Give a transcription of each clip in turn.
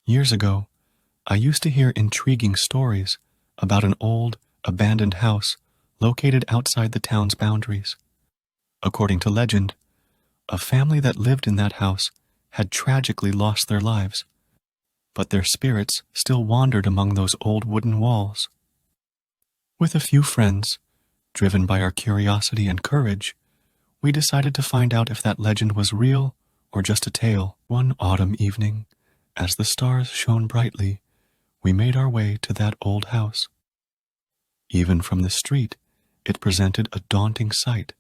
Years ago, I used to hear intriguing stories about an old, abandoned house located outside the town's boundaries. According to legend, a family that lived in that house had tragically lost their lives, but their spirits still wandered among those old wooden walls. With a few friends, driven by our curiosity and courage, we decided to find out if that legend was real or just a tale. One autumn evening, as the stars shone brightly, we made our way to that old house. Even from the street, it presented a daunting sight.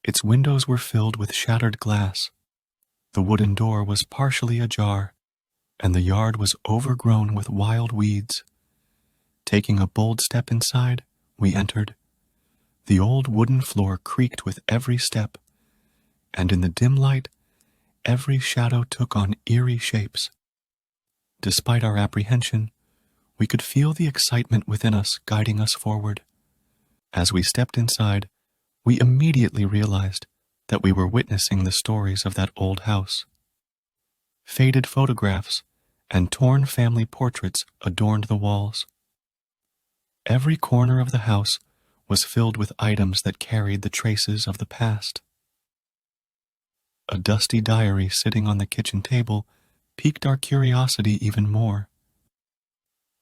Its windows were filled with shattered glass. The wooden door was partially ajar, and the yard was overgrown with wild weeds. Taking a bold step inside, we entered. The old wooden floor creaked with every step, and in the dim light, every shadow took on eerie shapes. Despite our apprehension, we could feel the excitement within us guiding us forward. As we stepped inside, we immediately realized that we were witnessing the stories of that old house. Faded photographs and torn family portraits adorned the walls. Every corner of the house was filled with items that carried the traces of the past. A dusty diary sitting on the kitchen table piqued our curiosity even more.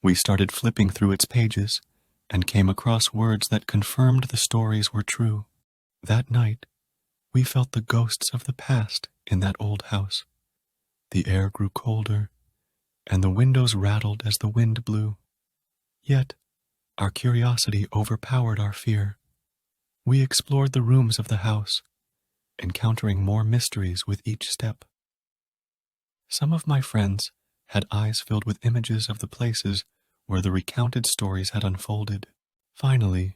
We started flipping through its pages and came across words that confirmed the stories were true. That night, we felt the ghosts of the past in that old house. The air grew colder, and the windows rattled as the wind blew. Yet, our curiosity overpowered our fear. We explored the rooms of the house, encountering more mysteries with each step. Some of my friends had eyes filled with images of the places where the recounted stories had unfolded. Finally,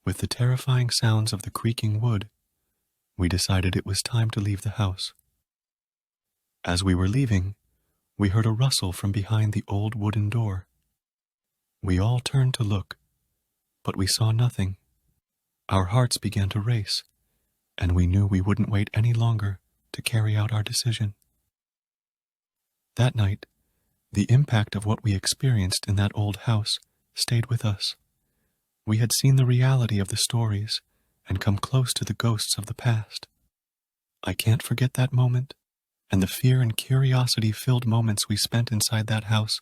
with the terrifying sounds of the creaking wood, we decided it was time to leave the house. As we were leaving, we heard a rustle from behind the old wooden door. We all turned to look, but we saw nothing. Our hearts began to race, and we knew we wouldn't wait any longer to carry out our decision. That night, the impact of what we experienced in that old house stayed with us. We had seen the reality of the stories and come close to the ghosts of the past. I can't forget that moment, and the fear and curiosity-filled moments we spent inside that house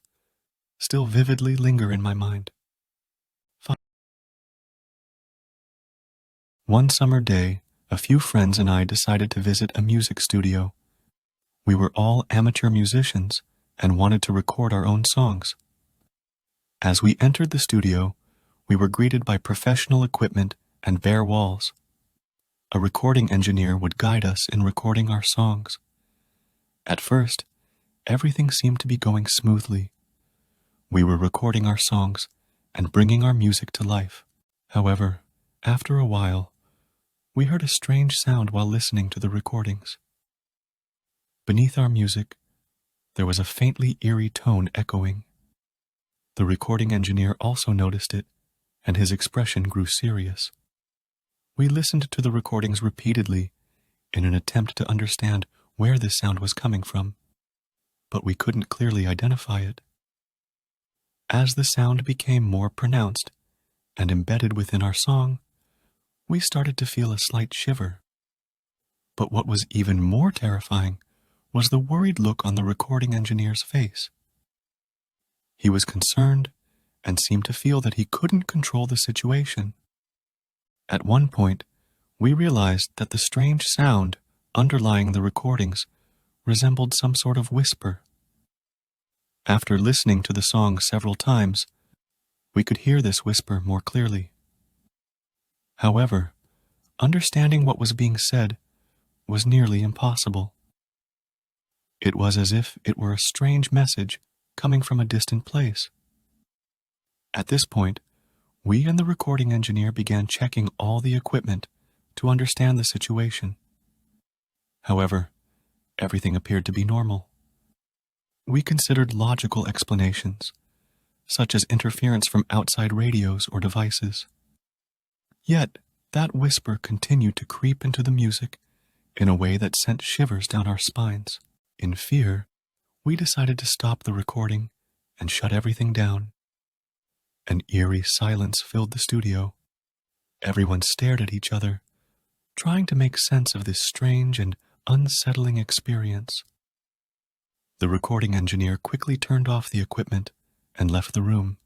still vividly linger in my mind. One summer day, a few friends and I decided to visit a music studio. We were all amateur musicians and wanted to record our own songs. As we entered the studio, we were greeted by professional equipment and bare walls. A recording engineer would guide us in recording our songs. At first, everything seemed to be going smoothly. We were recording our songs and bringing our music to life. However, after a while, we heard a strange sound while listening to the recordings. Beneath our music, there was a faintly eerie tone echoing. The recording engineer also noticed it, and his expression grew serious. We listened to the recordings repeatedly in an attempt to understand where this sound was coming from, but we couldn't clearly identify it. As the sound became more pronounced and embedded within our song, we started to feel a slight shiver. But what was even more terrifying was the worried look on the recording engineer's face. He was concerned and seemed to feel that he couldn't control the situation. At one point, we realized that the strange sound underlying the recordings resembled some sort of whisper. After listening to the song several times, we could hear this whisper more clearly. However, understanding what was being said was nearly impossible. It was as if it were a strange message coming from a distant place. At this point, we and the recording engineer began checking all the equipment to understand the situation. However, everything appeared to be normal. We considered logical explanations, such as interference from outside radios or devices. Yet, that whisper continued to creep into the music in a way that sent shivers down our spines. In fear, we decided to stop the recording and shut everything down. An eerie silence filled the studio. Everyone stared at each other, trying to make sense of this strange and unsettling experience. The recording engineer quickly turned off the equipment and left the room,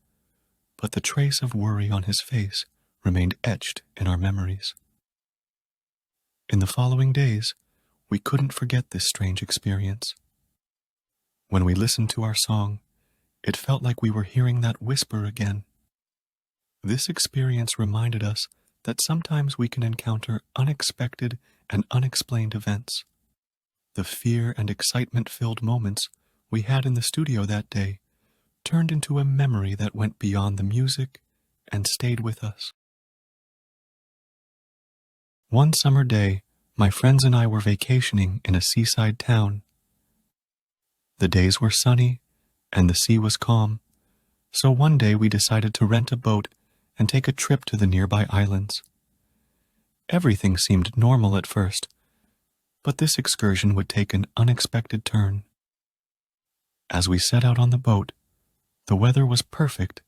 but the trace of worry on his face remained etched in our memories. In the following days, we couldn't forget this strange experience. When we listened to our song, it felt like we were hearing that whisper again. This experience reminded us that sometimes we can encounter unexpected and unexplained events. The fear and excitement-filled moments we had in the studio that day turned into a memory that went beyond the music and stayed with us. One summer day, my friends and I were vacationing in a seaside town. The days were sunny and the sea was calm, so one day we decided to rent a boat and take a trip to the nearby islands. Everything seemed normal at first, but this excursion would take an unexpected turn. As we set out on the boat, the weather was perfect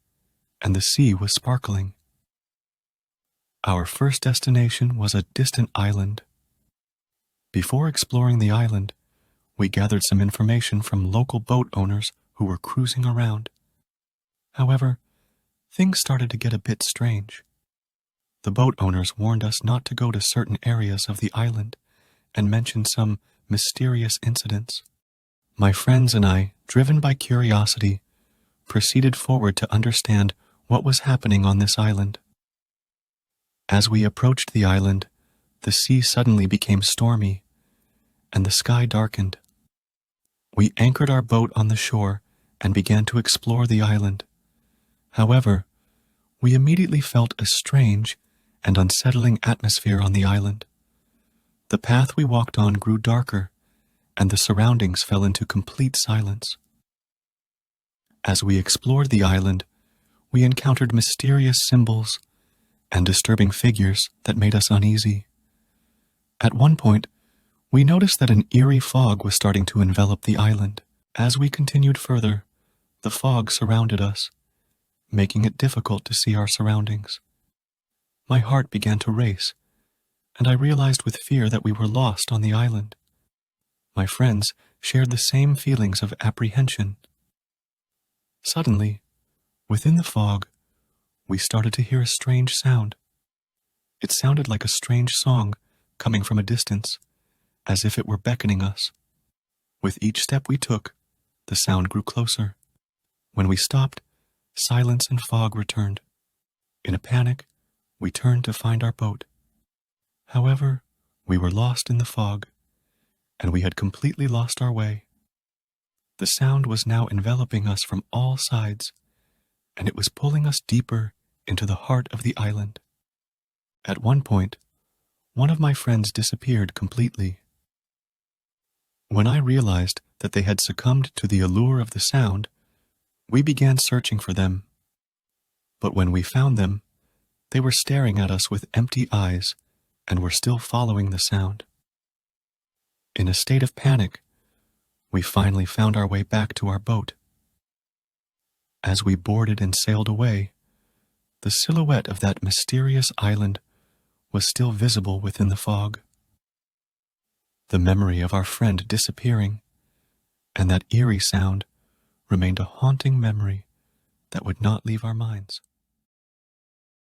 and the sea was sparkling. Our first destination was a distant island. Before exploring the island, we gathered some information from local boat owners who were cruising around. However, things started to get a bit strange. The boat owners warned us not to go to certain areas of the island and mentioned some mysterious incidents. My friends and I, driven by curiosity, proceeded forward to understand what was happening on this island. As we approached the island, the sea suddenly became stormy, and the sky darkened. We anchored our boat on the shore and began to explore the island. However, we immediately felt a strange and unsettling atmosphere on the island. The path we walked on grew darker, and the surroundings fell into complete silence. As we explored the island, we encountered mysterious symbols and disturbing figures that made us uneasy. At one point, we noticed that an eerie fog was starting to envelop the island. As we continued further, the fog surrounded us, making it difficult to see our surroundings. My heart began to race, and I realized with fear that we were lost on the island. My friends shared the same feelings of apprehension. Suddenly, within the fog, we started to hear a strange sound. It sounded like a strange song coming from a distance, as if it were beckoning us. With each step we took, the sound grew closer. When we stopped, silence and fog returned. In a panic, we turned to find our boat. However, we were lost in the fog, and we had completely lost our way. The sound was now enveloping us from all sides, and it was pulling us deeper into the heart of the island. At one point, one of my friends disappeared completely. When I realized that they had succumbed to the allure of the sound, we began searching for them. But when we found them, they were staring at us with empty eyes and were still following the sound. In a state of panic, we finally found our way back to our boat. As we boarded and sailed away, the silhouette of that mysterious island was still visible within the fog. The memory of our friend disappearing and that eerie sound remained a haunting memory that would not leave our minds.